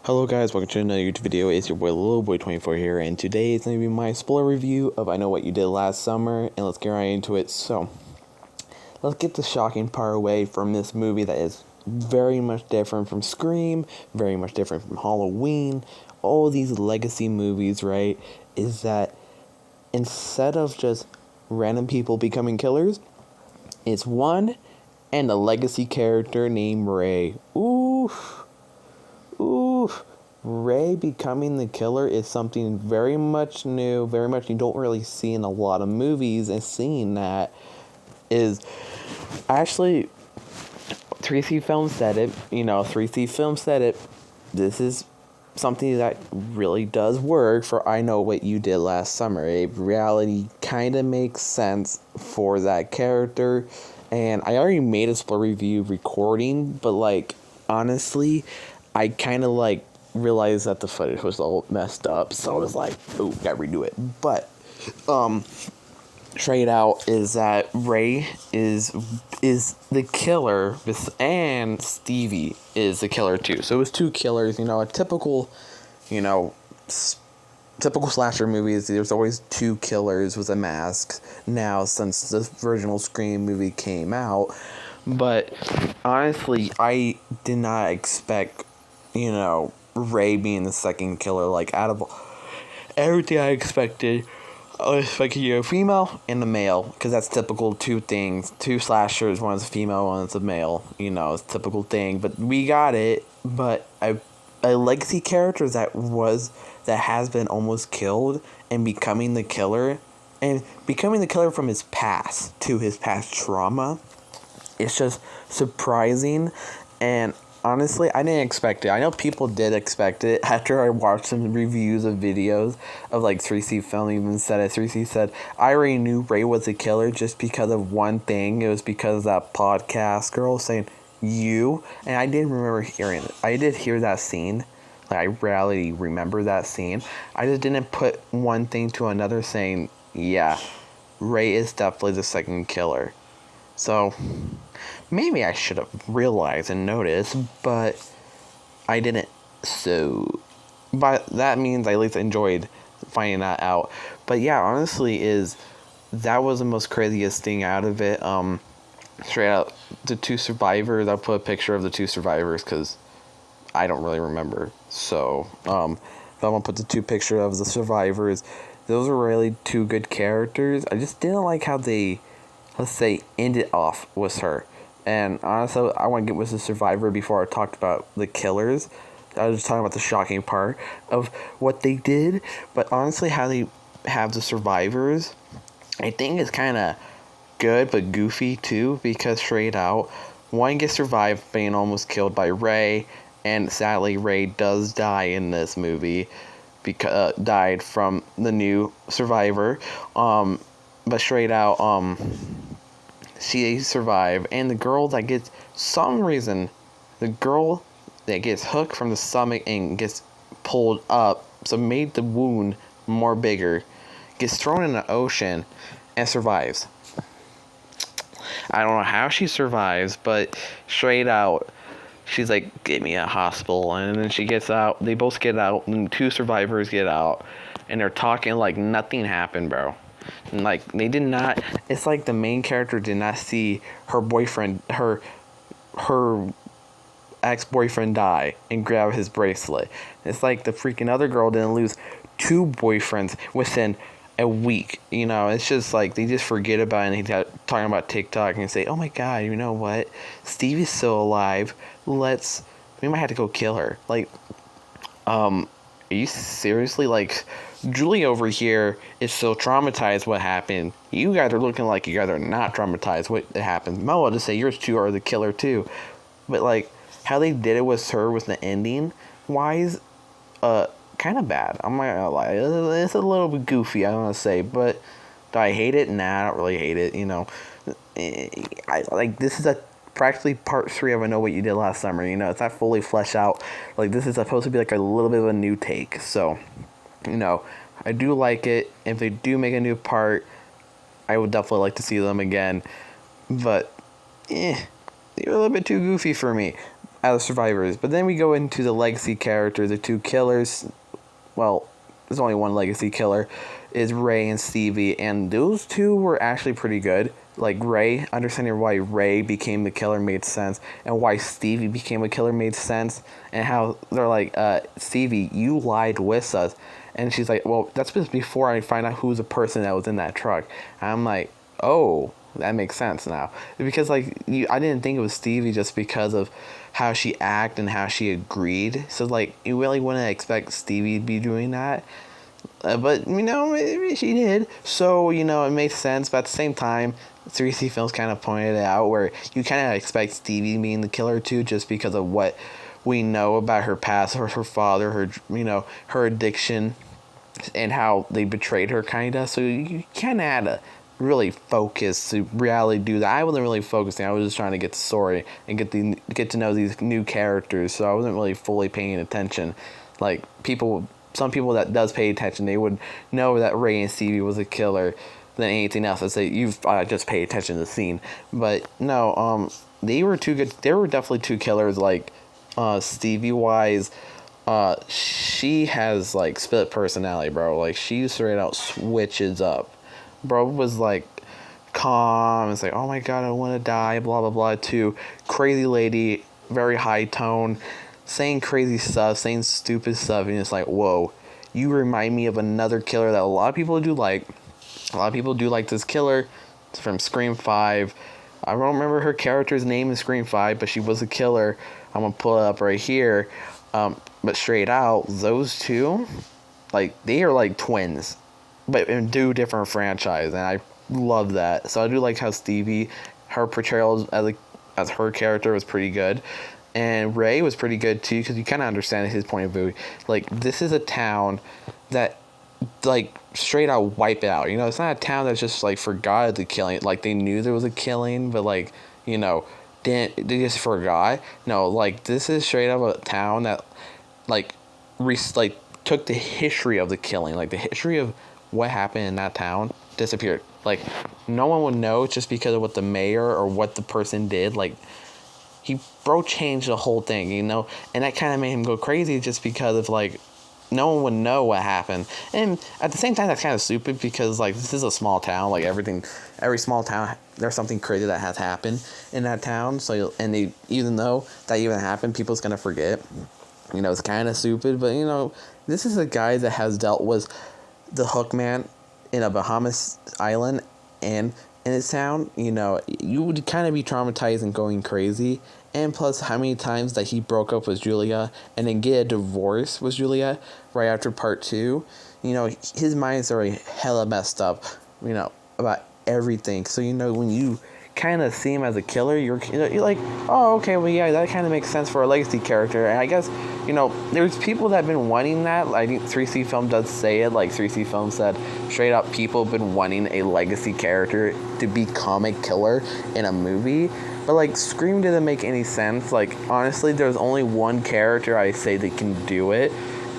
Hello guys, welcome to another YouTube video. It's your boy LittleBoy24 here, and today is going to be my spoiler review of I Know What You Did Last Summer, and let's get right into it. So, let's get the shocking part away from this movie that is very much different from Scream, very much different from Halloween, all these legacy movies, right? Is that instead of just random people becoming killers, it's one and a legacy character named Ray. Ooh, Ray becoming the killer is something very much new, very much you don't really see in a lot of movies, and seeing that is actually 3C Film said it, 3C Film said it. This is something that really does work for I Know What You Did Last Summer. A reality kind of makes sense for that character, and I already made a spoiler review recording, but honestly, I kind of realized that the footage was all messed up, so I was like, "Oh, gotta redo it." But straight out is that Ray is the killer, and Stevie is the killer too. So it was two killers. A typical, typical slasher movies. There's always two killers with a mask. Now, since the original Scream movie came out, but honestly, I did not expect Ray being the second killer. Out of everything I expected a female and a male, because that's typical. Two things, two slashers, one is a female, one is a male. It's a typical thing, but we got it. But a legacy character that has been almost killed and becoming the killer, from his past to his past trauma, it's just surprising. And honestly, I didn't expect it. I know people did expect it. After I watched some reviews of videos of 3C Film even said it. 3C said, I already knew Ray was a killer just because of one thing. It was because of that podcast girl saying, you. And I didn't remember hearing it. I did hear that scene. I rarely remember that scene. I just didn't put one thing to another saying, yeah, Ray is definitely the second killer. So, maybe I should have realized and noticed, but I didn't. So, but that means I at least enjoyed finding that out. But yeah, honestly, that was the most craziest thing out of it. Straight out, the two survivors. I'll put a picture of the two survivors because I don't really remember. So, I'm gonna put the two pictures of the survivors. Those were really two good characters. I just didn't like how they, let's say, ended off with her. And honestly, I want to get with the survivor before I talked about the killers. I was just talking about the shocking part of what they did. But honestly, how they have the survivors, I think is kind of good but goofy too. Because straight out, one gets survived being almost killed by Ray. And sadly, Ray does die in this movie. Because died from the new survivor. But straight out, she survived, and the girl that gets the girl that gets hooked from the stomach and gets pulled up, so made the wound more bigger, gets thrown in the ocean and survives. I don't know how she survives, but straight out, she's like, get me a hospital, and then she gets out, they both get out, and two survivors get out, and they're talking like nothing happened, bro. And they did not, it's like the main character did not see her boyfriend, her ex-boyfriend die and grab his bracelet. It's like the freaking other girl didn't lose two boyfriends within a week. It's just they just forget about it, and he's talking about TikTok and say, oh my god, you know what, Stevie's still alive, we might have to go kill her. Are you seriously? Julie over here is so traumatized what happened. You guys are looking like you guys are not traumatized what happened. Might well just say yours two are the killer too. But how they did it with her with the ending wise, kind of bad. I'm not gonna lie. It's a little bit goofy, I want to say. But do I hate it? Nah, I don't really hate it. This is practically part 3 of I Know What You Did Last Summer. It's not fully fleshed out. This is supposed to be a little bit of a new take. So, I do like it. If they do make a new part, I would definitely like to see them again. But, they're a little bit too goofy for me. as survivors. But then we go into the legacy characters, the two killers. Well, there's only one legacy killer, is Ray and Stevie, and those two were actually pretty good. Like Ray, understanding why Ray became the killer made sense, and why Stevie became a killer made sense, and how they're like, Stevie, you lied with us. And she's like, well, that's just before I find out who's the person that was in that truck. And I'm like, oh, that makes sense now. Because, like, I didn't think it was Stevie just because of how she acted and how she agreed. So, like, you really wouldn't expect Stevie to be doing that. But, maybe she did. So, it made sense. But at the same time, 3C Films kind of pointed it out where you kind of expect Stevie being the killer, too, just because of what we know about her past, her father, her addiction, and how they betrayed her, kind of. So you kind of had to really focus to really do that. I wasn't really focusing. I was just trying to get the story and get to know these new characters. So I wasn't really fully paying attention. Like some people that does pay attention, they would know that Ray and Stevie was a killer than anything else. I'd say you've just paid attention to the scene. But no, they were too good. They were definitely two killers. Like, Stevie wise, she has like split personality, bro. Like, she straight out switches up. Bro was like calm. It's like, oh my god, I want to die, blah blah blah. To crazy lady, very high tone, saying crazy stuff, saying stupid stuff, and it's like, whoa, you remind me of another killer that a lot of people do like. A lot of people do like this killer from Scream 5. I don't remember her character's name in Scream 5, but she was a killer. I'm going to pull it up right here. But straight out, those two, like, they are like twins, but in two different franchises, and I love that. So I do like how Stevie, her portrayal as her character was pretty good. And Ray was pretty good too, because you kind of understand his point of view. Like, this is a town that, like, straight out wipe it out. It's not a town that's just, like, forgot the killing. Like, they knew there was a killing, but, like, they just forgot. No, like, this is straight up a town that, like, took the history of the killing, like, the history of what happened in that town, disappeared. Like, no one would know just because of what the mayor or what the person did. Like, changed the whole thing, and that kind of made him go crazy just because of, like, no one would know what happened. And at the same time, that's kind of stupid because, like, this is a small town. Like, every small town, there's something crazy that has happened in that town. So, even though that even happened, people's gonna forget. It's kind of stupid, but, this is a guy that has dealt with the Hookman in a Bahamas island and in his town. You would kind of be traumatized and going crazy. And plus, how many times that he broke up with Julia and then get a divorce with Julia right after part 2. His mind's already hella messed up, about everything. So, when you kind of see him as a killer, you're like, oh, okay, well, yeah, that kind of makes sense for a legacy character. And I guess, there's people that have been wanting that. I think 3C Film does say it. Like, 3C Film said, straight up, people have been wanting a legacy character to become a killer in a movie. But, like, Scream didn't make any sense. Like, honestly, there's only one character I say they can do it.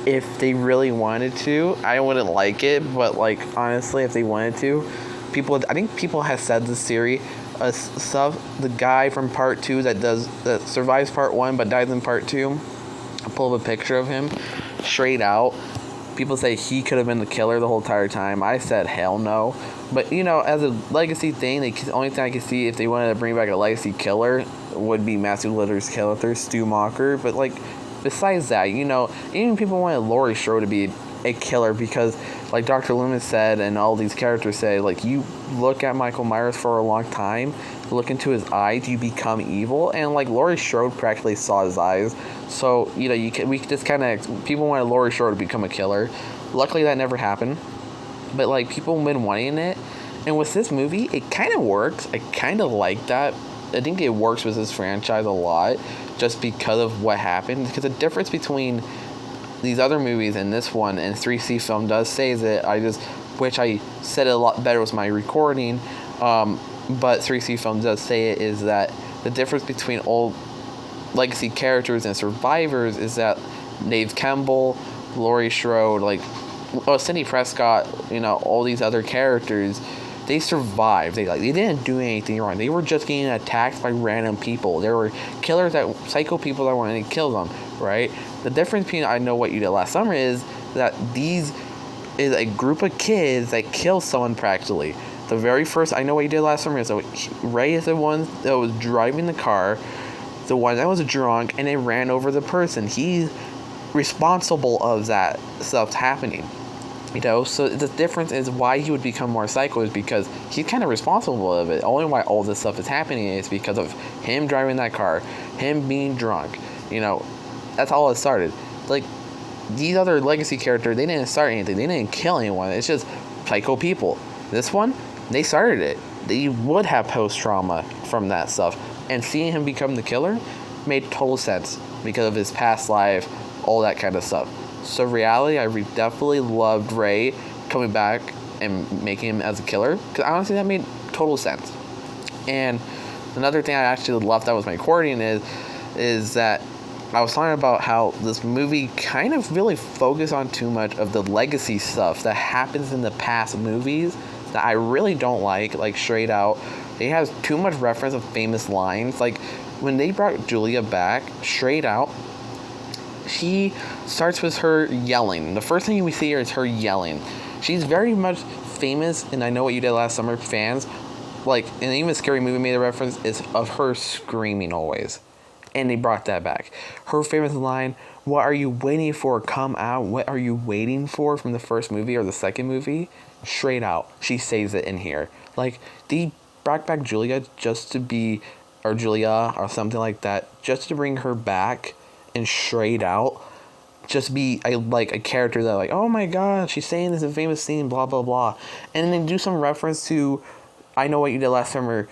If they really wanted to, I wouldn't like it. But, like, honestly, if they wanted to, I think people have said this theory. The guy from part 2 that survives part 1 but dies in part 2, I'll pull up a picture of him. Straight out, people say he could have been the killer the whole entire time. I said hell no. But, as a legacy thing, the only thing I could see if they wanted to bring back a legacy killer would be Matthew Lillard's killer, Stu Macher. But, like, besides that, even people wanted Laurie Strode to be a killer because, like Dr. Loomis said and all these characters say, like, you look at Michael Myers for a long time, look into his eyes, you become evil. And, like, Laurie Strode practically saw his eyes. So, we just kind of, people wanted Laurie Strode to become a killer. Luckily, that never happened. But, like, people have been wanting it. And with this movie, it kind of works. I kind of like that. I think it works with this franchise a lot just because of what happened. Because the difference between these other movies and this one, and 3C Film does say that, which I said it a lot better with my recording, but 3C Film does say it, is that the difference between old legacy characters and survivors is that Neve Campbell, Laurie Strode, Sidney Prescott, all these other characters, they survived. They didn't do anything wrong. They were just getting attacked by random people. There were killers, psycho people that wanted to kill them, right? The difference between I Know What You Did Last Summer is that these is a group of kids that kill someone practically. The very first I Know What You Did Last Summer is Ray is the one that was driving the car, the one that was drunk, and it ran over the person. He's responsible of that stuff happening. So the difference is why he would become more psycho is because he's kind of responsible of it. Only why all this stuff is happening is because of him driving that car, him being drunk. That's all it started. Like, these other legacy characters, they didn't start anything. They didn't kill anyone. It's just psycho people. This one, they started it. They would have post-trauma from that stuff. And seeing him become the killer made total sense because of his past life, all that kind of stuff. So reality, I definitely loved Ray coming back and making him as a killer, because honestly that made total sense. And another thing I actually left that was my recording is that I was talking about how this movie kind of really focused on too much of the legacy stuff that happens in the past movies that I really don't like straight out. It has too much reference of famous lines. Like, when they brought Julia back, straight out, she starts with her yelling. The first thing we see her is her yelling. She's very much famous, and I Know What You Did Last Summer fans, and even Scary Movie made a reference, is of her screaming always. And they brought that back. Her famous line, "What are you waiting for? Come out. What are you waiting for?" from the first movie or the second movie. Straight out, she says it in here. They brought back Julia just to be, or Julia, or something like that, just to bring her back. And straight out, just be a character that oh my god, she's saying this in a famous scene, blah blah blah, and then do some reference to I Know What You Did Last Summer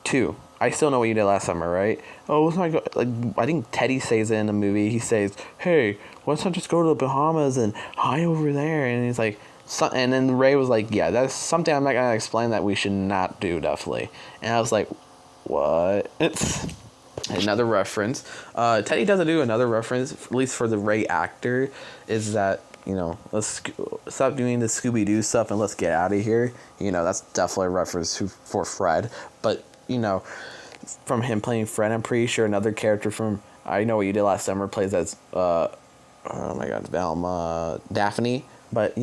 2. I Still Know What You Did Last Summer, right? Oh my god, I think Teddy says it in the movie. He says, "Hey, why don't I just go to the Bahamas and hide over there?" And he's like, and then Ray was like, "Yeah, that's something I'm not gonna explain that we should not do, definitely." And I was like, "What?" Another reference. Teddy doesn't do another reference, at least for the Ray actor, is that, let's stop doing the Scooby-Doo stuff and let's get out of here. That's definitely a reference for Fred. But, from him playing Fred, I'm pretty sure another character from I Know What You Did Last Summer plays as, oh my god, Daphne. But,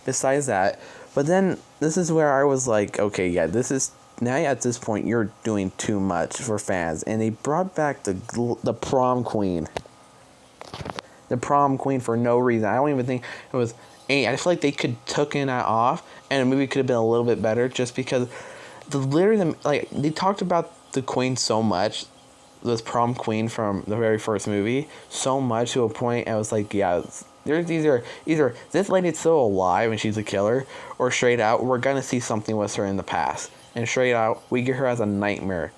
besides that. But then, this is where I was like, okay, yeah, this is... Now at this point, you're doing too much for fans. And they brought back the prom queen. The prom queen for no reason. I don't even think it was... I feel like they could taken that off, and the movie could have been a little bit better, just because they talked about the queen so much, this prom queen from the very first movie, so much to a point I was like, yeah, there's either this lady's still alive and she's a killer, or straight out, we're gonna see something with her in the past. And straight out, we get her as a nightmare.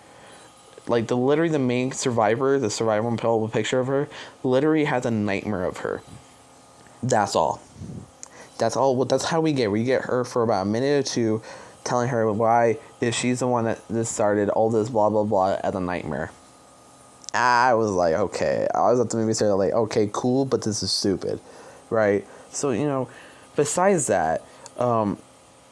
Literally the main survivor, the survival picture of her, literally has a nightmare of her. That's all. That's all. Well, that's how we get her for about a minute or two, telling her why is she's the one that this started all this blah blah blah as a nightmare. I was like, okay. I was at the movie theater okay, cool, but this is stupid, right? So besides that,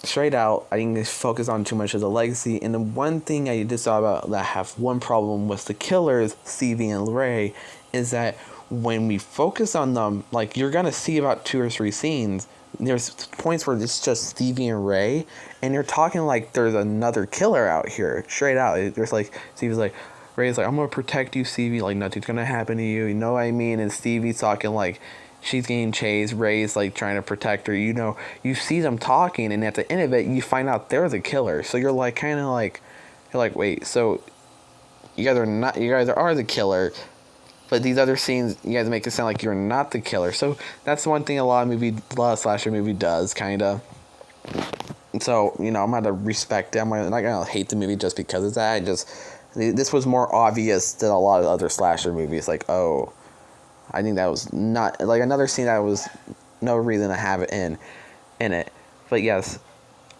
straight out, I didn't focus on too much of the legacy. And the one thing I just thought about that I have one problem with the killers, Stevie and Ray, is that when we focus on them, you're going to see about 2 or 3 scenes, there's points where it's just Stevie and Ray, and you're talking like there's another killer out here, straight out. There's Stevie's like, Ray's like, "I'm going to protect you, Stevie, nothing's going to happen to you know what I mean?" And Stevie's talking she's getting chased. Ray's trying to protect her. You see them talking, and at the end of it, you find out they're the killer. So you're wait, so you guys are the killer, but these other scenes, you guys make it sound like you're not the killer. So that's one thing a lot of slasher movie does, kind of. So I'm gonna respect it. I'm not gonna hate the movie just because of that. This was more obvious than a lot of other slasher movies. I think that was not another scene that was no reason to have it in it. But yes,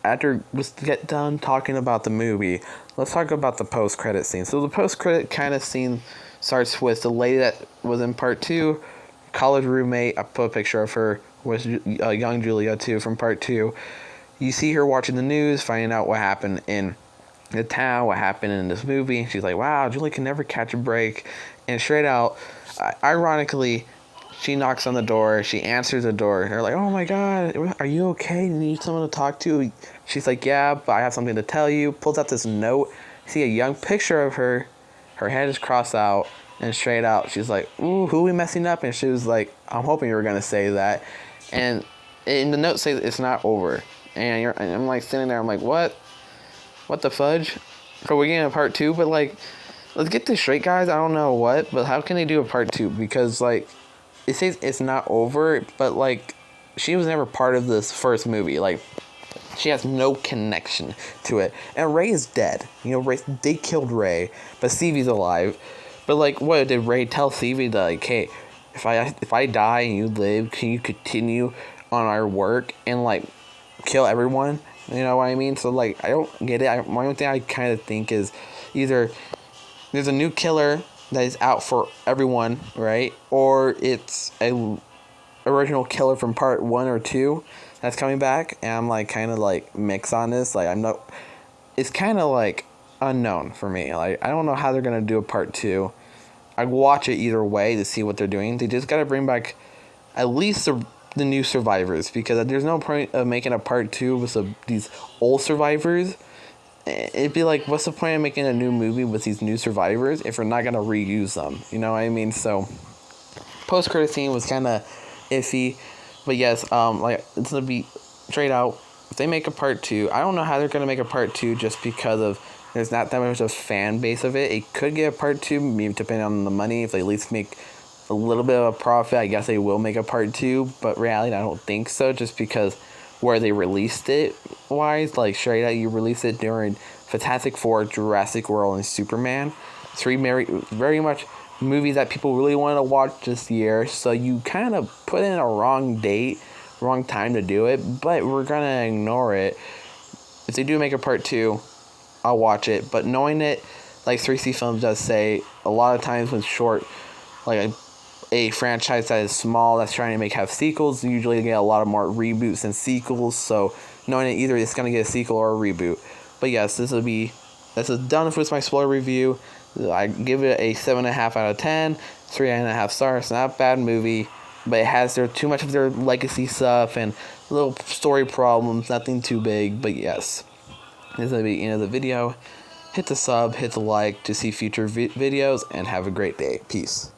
after we get done talking about the movie, let's talk about the post-credit scene. So the post-credit kind of scene starts with the lady that was in part 2, college roommate. I put a picture of her with young Julia too from part 2. you see her watching the news, finding out what happened in the town, what happened in this movie, and she's like, wow, Julie can never catch a break. And straight out, ironically, she knocks on the door, she answers the door, they're like, oh my god, are you okay? You need someone to talk to? She's like, yeah, but I have something to tell you. Pulls out this note, see a young picture of her head is crossed out, and straight out, she's like, ooh, who are we messing up? And she was like, I'm hoping you were going to say that. And in the note says it's not over. And I'm like sitting there, I'm like, what the fudge? So we're getting a part 2, but like, let's get this straight, guys. I don't know what, but how can they do a part 2? Because like, it says it's not over, but like, she was never part of this first movie. Like, she has no connection to it. And Ray is dead. You know, they killed Ray, but Stevie's alive. But like, what did Ray tell Stevie? That like, hey, if I die and you live, can you continue on our work and like kill everyone? You know what I mean? So like, I don't get it. My only thing I kind of think is either there's a new killer that is out for everyone, right? Or it's a original killer from part 1 or 2 that's coming back, and I'm like kind of like mixed on this. Like, it's kind of like unknown for me. Like, I don't know how they're gonna do a part 2. I'd watch it either way to see what they're doing. They just gotta bring back at least the new survivors, because there's no point of making a part 2 with these old survivors. It'd be like, what's the point of making a new movie with these new survivors if we're not gonna reuse them? You know what I mean? So post-credit scene was kind of iffy, but yes, like, it's gonna be straight out. If they make a part 2, I don't know how they're gonna make a part 2 just because of there's not that much of a fan base of it. It could get a part 2, maybe depending on the money. If they at least make a little bit of a profit, I guess they will make a part 2. But reality, I don't think so, just because where they released it wise, like straight out, you released it during Fantastic Four, Jurassic World, and Superman. 3 very much movies that people really wanted to watch this year. So you kind of put in a wrong date, wrong time to do it. But we're gonna ignore it. If they do make a part 2, I'll watch it. But knowing it, like 3C Films does say, a lot of times when short, like a franchise that is small that's trying to have sequels, you usually get a lot of more reboots than sequels. So knowing it, either it's gonna get a sequel or a reboot. But yes, this is done with my spoiler review. I give it a 7.5 out of 10, 3.5 stars. Not a bad movie, but it has too much of their legacy stuff and little story problems. Nothing too big, but yes. This is going to be the end of the video. Hit the sub, hit the like to see future videos, and have a great day. Peace.